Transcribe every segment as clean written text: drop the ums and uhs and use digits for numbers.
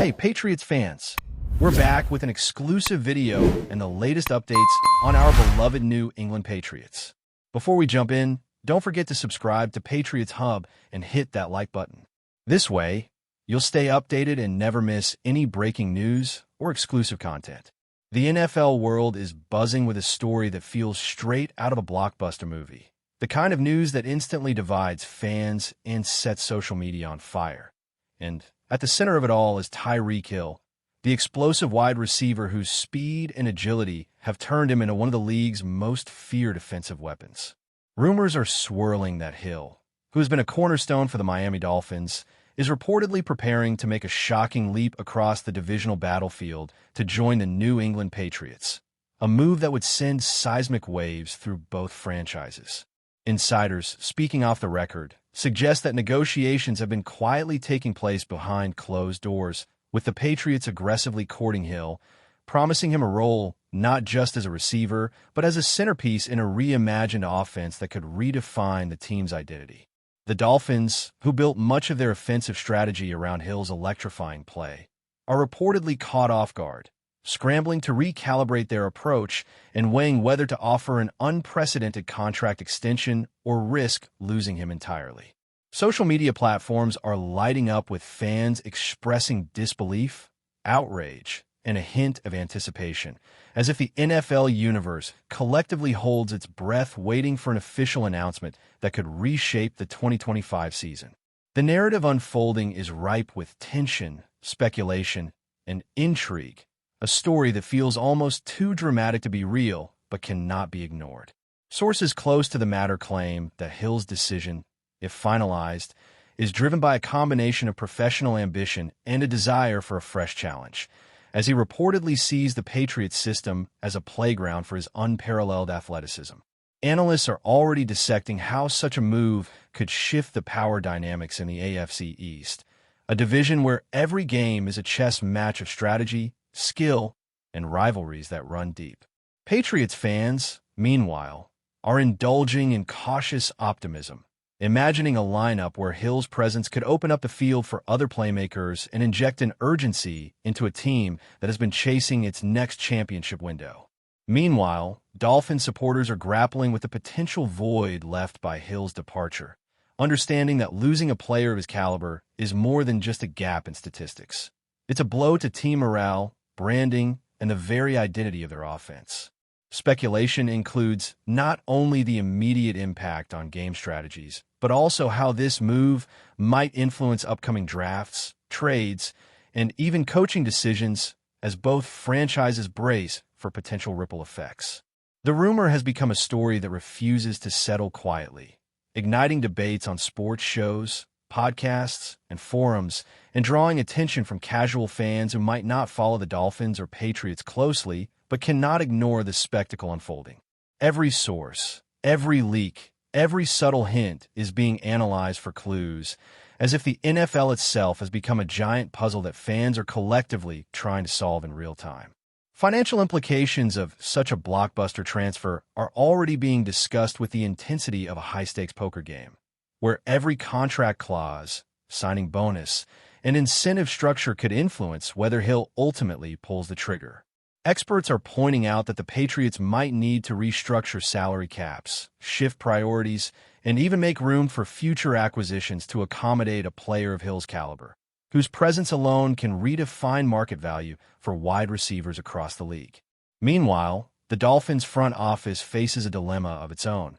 Hey, Patriots fans! We're back with an exclusive video and the latest updates on our beloved New England Patriots. Before we jump in, don't forget to subscribe to Patriots Hub and hit that like button. This way, you'll stay updated and never miss any breaking news or exclusive content. The NFL world is buzzing with a story that feels straight out of a blockbuster movie. The kind of news that instantly divides fans and sets social media on fire. And at the center of it all is TYREEK Hill, the explosive wide receiver whose speed and agility have turned him into one of the league's most feared offensive weapons. Rumors are swirling that Hill, who has been a cornerstone for the Miami Dolphins, is reportedly preparing to make a shocking leap across the divisional battlefield to join the New England Patriots, a move that would send seismic waves through both franchises. Insiders, speaking off the record, suggest that negotiations have been quietly taking place behind closed doors, with the Patriots aggressively courting Hill, promising him a role not just as a receiver, but as a centerpiece in a reimagined offense that could redefine the team's identity. The Dolphins, who built much of their offensive strategy around Hill's electrifying play, are reportedly caught off guard, scrambling to recalibrate their approach and weighing whether to offer an unprecedented contract extension or risk losing him entirely. Social media platforms are lighting up with fans expressing disbelief, outrage, and a hint of anticipation, as if the NFL universe collectively holds its breath waiting for an official announcement that could reshape the 2025 season. The narrative unfolding is ripe with tension, speculation, and intrigue, a story that feels almost too dramatic to be real but cannot be ignored. Sources close to the matter claim that Hill's decision, if finalized, is driven by a combination of professional ambition and a desire for a fresh challenge, as he reportedly sees the Patriots system as a playground for his unparalleled athleticism. Analysts are already dissecting how such a move could shift the power dynamics in the AFC East, a division where every game is a chess match of strategy, skill, and rivalries that run deep. Patriots fans, meanwhile, are indulging in cautious optimism, imagining a lineup where Hill's presence could open up the field for other playmakers and inject an urgency into a team that has been chasing its next championship window. Meanwhile, Dolphin supporters are grappling with the potential void left by Hill's departure, understanding that losing a player of his caliber is more than just a gap in statistics. It's a blow to team morale, branding, and the very identity of their offense. Speculation includes not only the immediate impact on game strategies, but also how this move might influence upcoming drafts, trades, and even coaching decisions as both franchises brace for potential ripple effects. The rumor has become a story that refuses to settle quietly, igniting debates on sports shows, podcasts, and forums, and drawing attention from casual fans who might not follow the Dolphins or Patriots closely, but cannot ignore the spectacle unfolding. Every source, every leak, every subtle hint is being analyzed for clues, as if the NFL itself has become a giant puzzle that fans are collectively trying to solve in real time. Financial implications of such a blockbuster transfer are already being discussed with the intensity of a high-stakes poker game, where every contract clause, signing bonus, and incentive structure could influence whether Hill ultimately pulls the trigger. Experts are pointing out that the Patriots might need to restructure salary caps, shift priorities, and even make room for future acquisitions to accommodate a player of Hill's caliber, whose presence alone can redefine market value for wide receivers across the league. Meanwhile, the Dolphins' front office faces a dilemma of its own.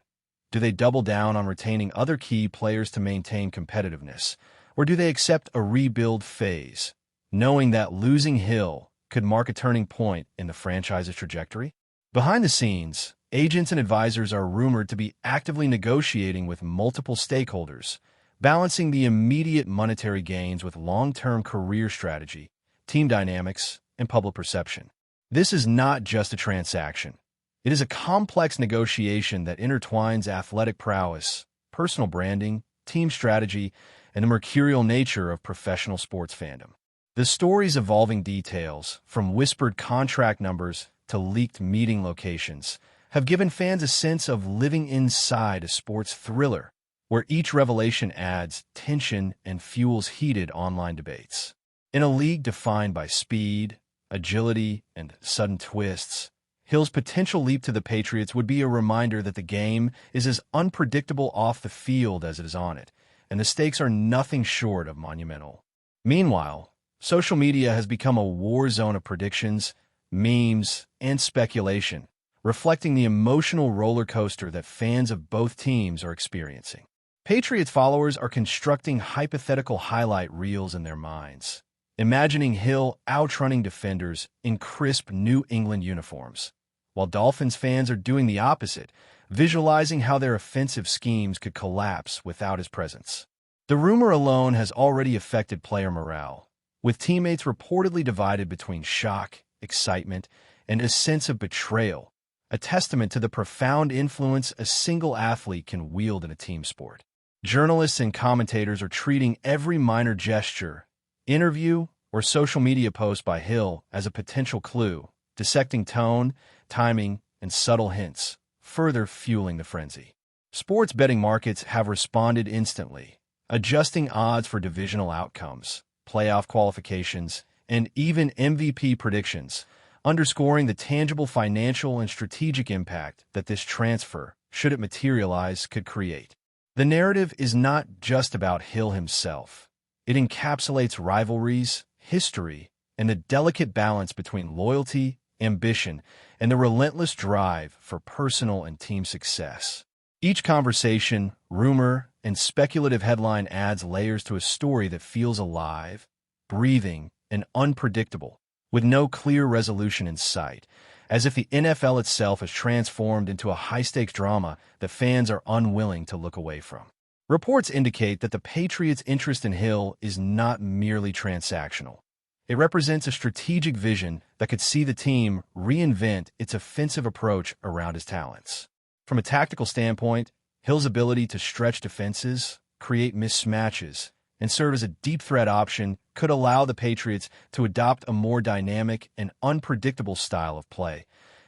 Do they double down on retaining other key players to maintain competitiveness, or do they accept a rebuild phase, knowing that losing Hill could mark a turning point in the franchise's trajectory? Behind the scenes, agents and advisors are rumored to be actively negotiating with multiple stakeholders, balancing the immediate monetary gains with long-term career strategy, team dynamics, and public perception. This is not just a transaction. It is a complex negotiation that intertwines athletic prowess, personal branding, team strategy, and the mercurial nature of professional sports fandom. The story's evolving details, from whispered contract numbers to leaked meeting locations, have given fans a sense of living inside a sports thriller, where each revelation adds tension and fuels heated online debates. In a league defined by speed, agility, and sudden twists, Hill's potential leap to the Patriots would be a reminder that the game is as unpredictable off the field as it is on it, and the stakes are nothing short of monumental. Meanwhile, social media has become a war zone of predictions, memes, and speculation, reflecting the emotional roller coaster that fans of both teams are experiencing. Patriots followers are constructing hypothetical highlight reels in their minds, imagining Hill outrunning defenders in crisp New England uniforms, while Dolphins fans are doing the opposite, visualizing how their offensive schemes could collapse without his presence. The rumor alone has already affected player morale, with teammates reportedly divided between shock, excitement, and a sense of betrayal, a testament to the profound influence a single athlete can wield in a team sport. Journalists and commentators are treating every minor gesture, interview, or social media post by Hill as a potential clue, dissecting tone, timing, and subtle hints, further fueling the frenzy. Sports betting markets have responded instantly, adjusting odds for divisional outcomes, playoff qualifications, and even MVP predictions, underscoring the tangible financial and strategic impact that this transfer, should it materialize, could create. The narrative is not just about Hill himself. It encapsulates rivalries, history, and the delicate balance between loyalty, ambition, and the relentless drive for personal and team success. Each conversation, rumor, and speculative headline adds layers to a story that feels alive, breathing, and unpredictable, with no clear resolution in sight, as if the NFL itself has transformed into a high-stakes drama that fans are unwilling to look away from. Reports indicate that the Patriots' interest in Hill is not merely transactional. It represents a strategic vision that could see the team reinvent its offensive approach around his talents. From a tactical standpoint, Hill's ability to stretch defenses, create mismatches, and serve as a deep threat option could allow the Patriots to adopt a more dynamic and unpredictable style of play,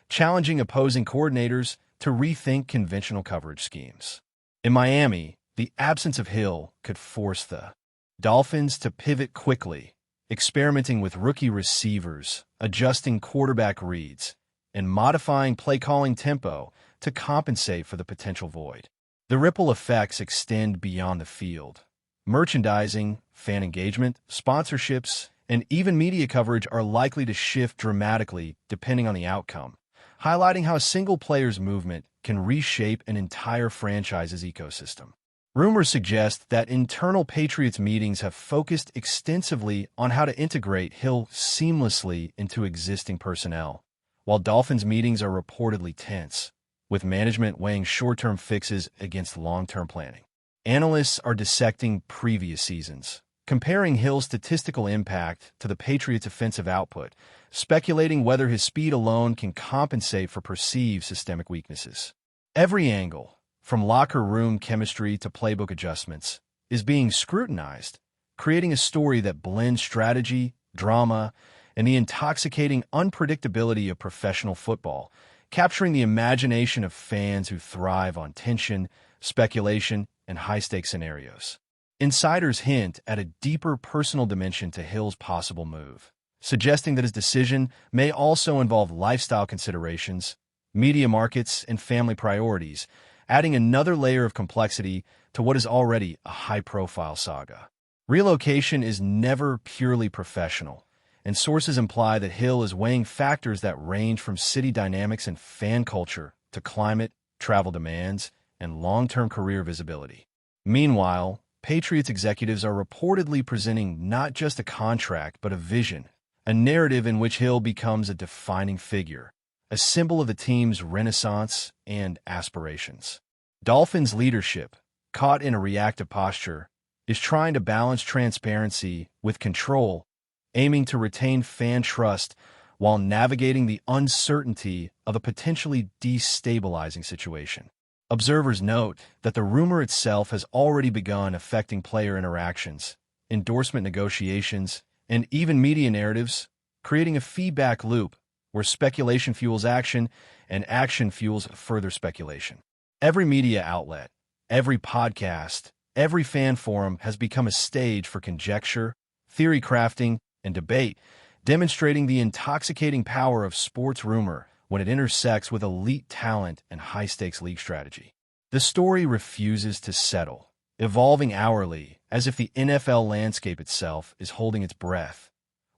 challenging opposing coordinators to rethink conventional coverage schemes. In Miami, the absence of Hill could force the Dolphins to pivot quickly, experimenting with rookie receivers, adjusting quarterback reads, and modifying play-calling tempo to compensate for the potential void. The ripple effects extend beyond the field. Merchandising, fan engagement, sponsorships, and even media coverage are likely to shift dramatically depending on the outcome, highlighting how a single player's movement can reshape an entire franchise's ecosystem. Rumors suggest that internal Patriots meetings have focused extensively on how to integrate Hill seamlessly into existing personnel, while Dolphins meetings are reportedly tense, with management weighing short-term fixes against long-term planning. Analysts are dissecting previous seasons, comparing Hill's statistical impact to the Patriots' offensive output, speculating whether his speed alone can compensate for perceived systemic weaknesses. Every angle, from locker room chemistry to playbook adjustments, is being scrutinized, creating a story that blends strategy, drama, and the intoxicating unpredictability of professional football, capturing the imagination of fans who thrive on tension, speculation, and high-stakes scenarios. Insiders hint at a deeper personal dimension to Hill's possible move, suggesting that his decision may also involve lifestyle considerations, media markets, and family priorities, adding another layer of complexity to what is already a high-profile saga. Relocation is never purely professional, and sources imply that Hill is weighing factors that range from city dynamics and fan culture to climate, travel demands, and long-term career visibility. Meanwhile, Patriots executives are reportedly presenting not just a contract but a vision, a narrative in which Hill becomes a defining figure, a symbol of the team's renaissance and aspirations. Dolphins leadership, caught in a reactive posture, is trying to balance transparency with control, aiming to retain fan trust while navigating the uncertainty of a potentially destabilizing situation. Observers note that the rumor itself has already begun affecting player interactions, endorsement negotiations, and even media narratives, creating a feedback loop where speculation fuels action and action fuels further speculation. Every media outlet, every podcast, every fan forum has become a stage for conjecture, theory crafting, and debate, demonstrating the intoxicating power of sports rumor when it intersects with elite talent and high-stakes league strategy. The story refuses to settle, evolving hourly as if the NFL landscape itself is holding its breath,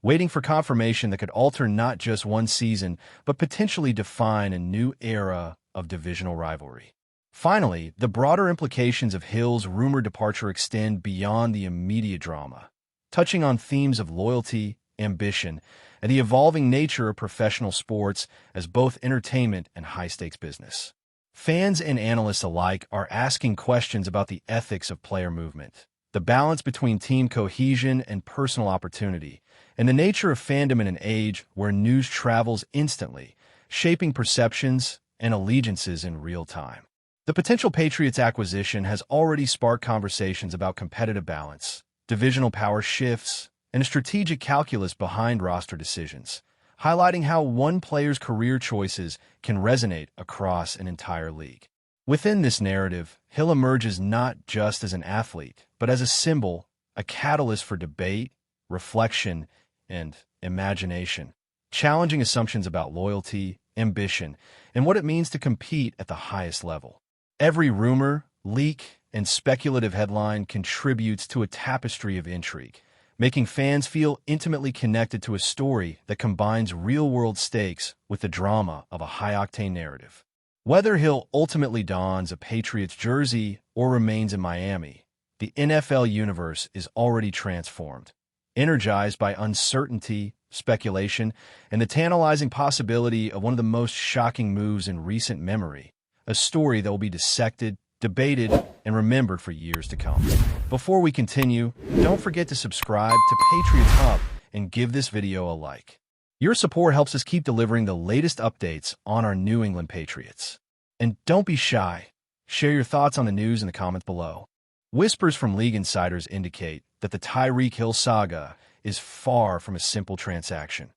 waiting for confirmation that could alter not just one season, but potentially define a new era of divisional rivalry. Finally, the broader implications of Hill's rumored departure extend beyond the immediate drama, touching on themes of loyalty, ambition, and the evolving nature of professional sports as both entertainment and high-stakes business. Fans and analysts alike are asking questions about the ethics of player movement, the balance between team cohesion and personal opportunity, and the nature of fandom in an age where news travels instantly, shaping perceptions and allegiances in real time. The potential Patriots acquisition has already sparked conversations about competitive balance, divisional power shifts, and a strategic calculus behind roster decisions, highlighting how one player's career choices can resonate across an entire league. Within this narrative, Hill emerges not just as an athlete, but as a symbol, a catalyst for debate, reflection, and imagination, challenging assumptions about loyalty, ambition, and what it means to compete at the highest level. Every rumor, leak, and speculative headline contributes to a tapestry of intrigue, making fans feel intimately connected to a story that combines real-world stakes with the drama of a high-octane narrative. Whether Hill ultimately dons a Patriots jersey or remains in Miami, the NFL universe is already transformed, energized by uncertainty, speculation, and the tantalizing possibility of one of the most shocking moves in recent memory, a story that will be dissected, debated, and remembered for years to come. Before we continue, don't forget to subscribe to Patriots Hub and give this video a like. Your support helps us keep delivering the latest updates on our New England Patriots. And don't be shy. Share your thoughts on the news in the comments below. Whispers from league insiders indicate that the TYREEK Hill saga is far from a simple transaction.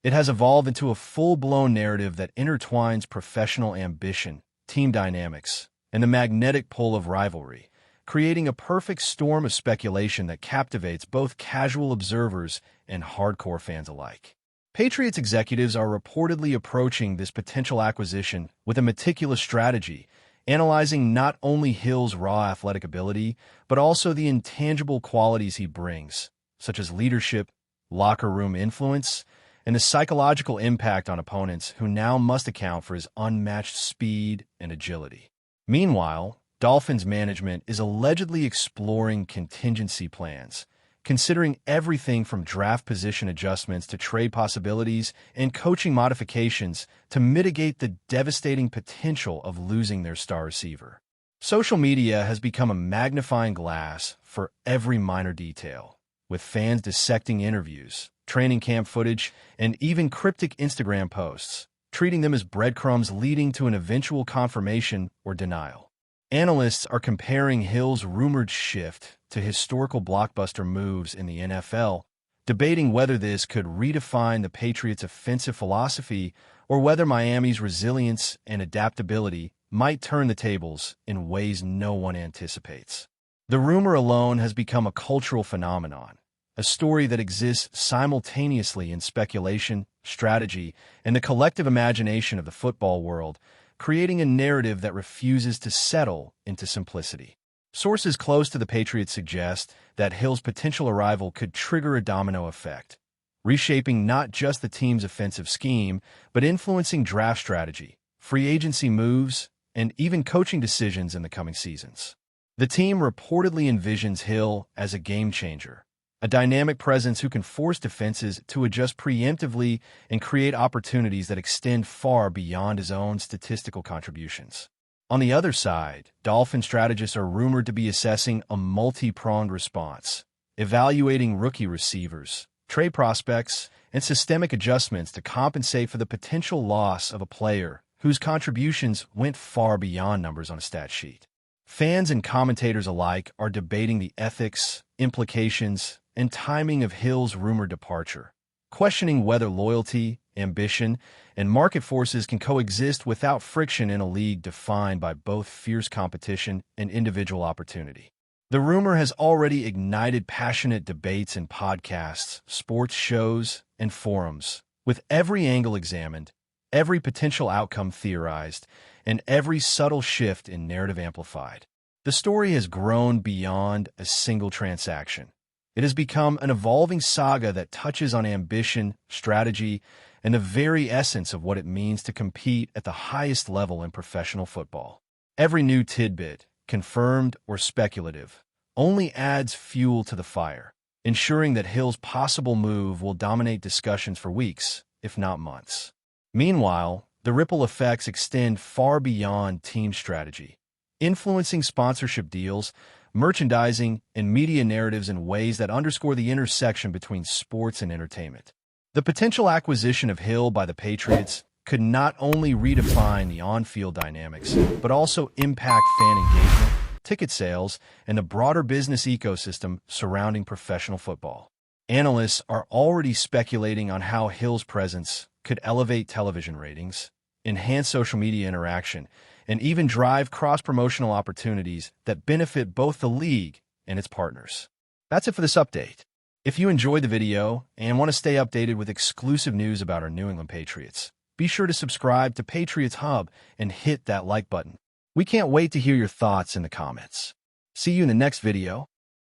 It has evolved into a full-blown narrative that intertwines professional ambition, team dynamics, and the magnetic pull of rivalry, creating a perfect storm of speculation that captivates both casual observers and hardcore fans alike. Patriots executives are reportedly approaching this potential acquisition with a meticulous strategy, analyzing not only Hill's raw athletic ability, but also the intangible qualities he brings, such as leadership, locker room influence, and the psychological impact on opponents who now must account for his unmatched speed and agility. Meanwhile, Dolphins management is allegedly exploring contingency plans, considering everything from draft position adjustments to trade possibilities and coaching modifications to mitigate the devastating potential of losing their star receiver. Social media has become a magnifying glass for every minor detail, with fans dissecting interviews, training camp footage, and even cryptic Instagram posts, treating them as breadcrumbs leading to an eventual confirmation or denial. Analysts are comparing Hill's rumored shift to historical blockbuster moves in the NFL, debating whether this could redefine the Patriots' offensive philosophy or whether Miami's resilience and adaptability might turn the tables in ways no one anticipates. The rumor alone has become a cultural phenomenon, a story that exists simultaneously in speculation, strategy, and the collective imagination of the football world, creating a narrative that refuses to settle into simplicity. Sources close to the Patriots suggest that Hill's potential arrival could trigger a domino effect, reshaping not just the team's offensive scheme, but influencing draft strategy, free agency moves, and even coaching decisions in the coming seasons. The team reportedly envisions Hill as a game-changer, a dynamic presence who can force defenses to adjust preemptively and create opportunities that extend far beyond his own statistical contributions. On the other side, Dolphin strategists are rumored to be assessing a multi-pronged response, evaluating rookie receivers, trade prospects, and systemic adjustments to compensate for the potential loss of a player whose contributions went far beyond numbers on a stat sheet. Fans and commentators alike are debating the ethics, implications, and timing of Hill's rumored departure, questioning whether loyalty, ambition, and market forces can coexist without friction in a league defined by both fierce competition and individual opportunity. The rumor has already ignited passionate debates in podcasts, sports shows, and forums, with every angle examined, every potential outcome theorized, and every subtle shift in narrative amplified. The story has grown beyond a single transaction. It has become an evolving saga that touches on ambition, strategy, and the very essence of what it means to compete at the highest level in professional football. Every new tidbit, confirmed or speculative, only adds fuel to the fire, ensuring that Hill's possible move will dominate discussions for weeks, if not months. Meanwhile, the ripple effects extend far beyond team strategy, influencing sponsorship deals, merchandising, and media narratives in ways that underscore the intersection between sports and entertainment. The potential acquisition of Hill by the Patriots could not only redefine the on-field dynamics, but also impact fan engagement, ticket sales, and the broader business ecosystem surrounding professional football. Analysts are already speculating on how Hill's presence could elevate television ratings, enhance social media interaction, and even drive cross-promotional opportunities that benefit both the league and its partners. That's it for this update. If you enjoyed the video and want to stay updated with exclusive news about our New England Patriots, be sure to subscribe to Patriots Hub and hit that like button. We can't wait to hear your thoughts in the comments. See you in the next video.